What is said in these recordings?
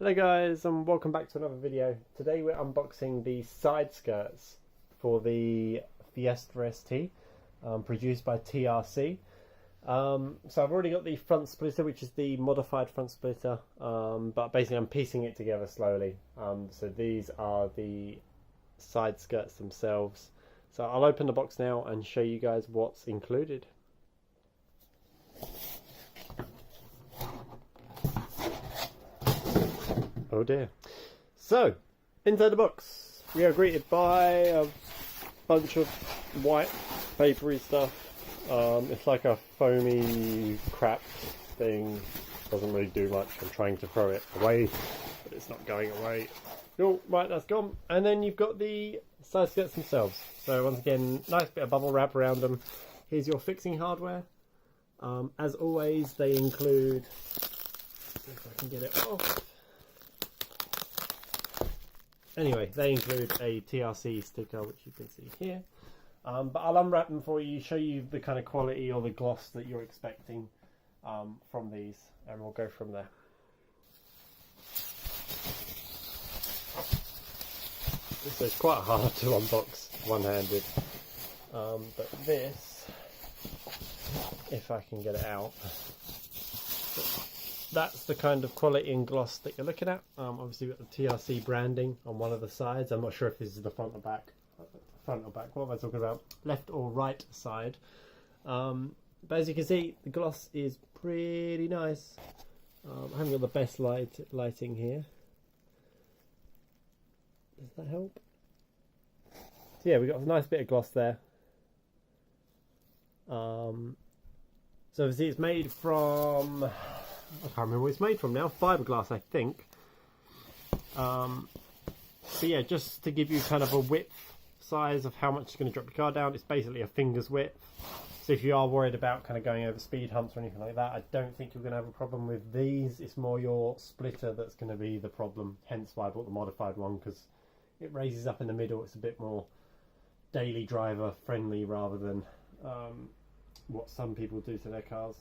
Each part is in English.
Hello guys and welcome back to another video. Today we're unboxing the side skirts for the Fiesta ST produced by TRC. So I've already got the front splitter, which is the modified front splitter, but basically I'm piecing it together slowly. So these are the side skirts themselves. So I'll open the box now and show you guys what's included. Oh dear. So, inside the box, we are greeted by a bunch of white papery stuff. It's like a foamy crap thing. Doesn't really do much. I'm trying to throw it away, but it's not going away. Oh, right, that's gone. And then you've got the side skirts themselves. So once again, nice bit of bubble wrap around them. Here's your fixing hardware. As always, they include, if I can get it off. Anyway, they include a TRC sticker, which you can see here. But I'll unwrap them for you, show you the kind of quality or the gloss that you're expecting from these, and we'll go from there. So it's quite hard to unbox one-handed, but this, if I can get it out, that's the kind of quality and gloss that you're looking at. Obviously we've got the TRC branding on one of the sides. I'm not sure if this is the front or back. Front or back, what am I talking about? Left or right side. But as you can see, the gloss is pretty nice. I haven't got the best lighting here. Does that help? So yeah, we've got a nice bit of gloss there. So obviously it's made from, I can't remember what it's made from now, fiberglass I think. But yeah, just to give you kind of a width size of how much it's going to drop your car down, it's basically a finger's width. So if you are worried about kind of going over speed humps or anything like that, I don't think you're going to have a problem with these. It's more your splitter that's going to be the problem, hence why I bought the modified one, because it raises up in the middle. It's a bit more daily driver friendly rather than what some people do to their cars.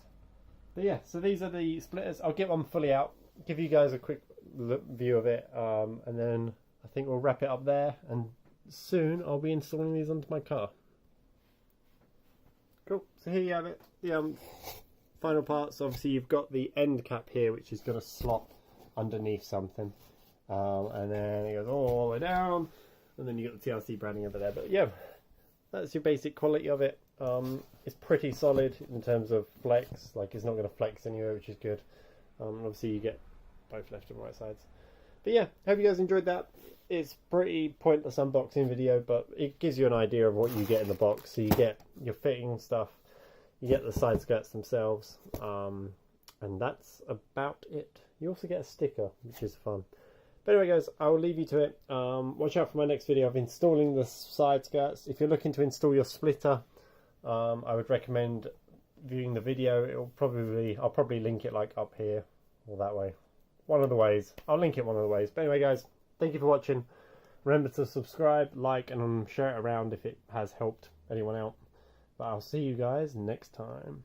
But yeah, so these are the splitters. I'll get one fully out, give you guys a quick view of it, and then I think we'll wrap it up there, and soon I'll be installing these onto my car. Cool, so here you have it, the final parts. Obviously you've got the end cap here, which is going to slot underneath something, and then it goes all the way down, and then you got the TRC branding over there. But yeah, that's your basic quality of it. It's pretty solid in terms of flex, like it's not going to flex anywhere, which is good. Obviously you get both left and right sides. But yeah, hope you guys enjoyed that. It's pretty pointless unboxing video, but it gives you an idea of what you get in the box. So you get your fitting stuff, you get the side skirts themselves, and that's about it. You also get a sticker, which is fun. But anyway guys, I will leave you to it. Watch out for my next video of installing the side skirts. If you're looking to install your splitter, I would recommend viewing the video. I'll probably link it like up here or that way. One of the ways. I'll link it one of the ways. But anyway guys, thank you for watching. Remember to subscribe, like, and share it around if it has helped anyone out. But I'll see you guys next time.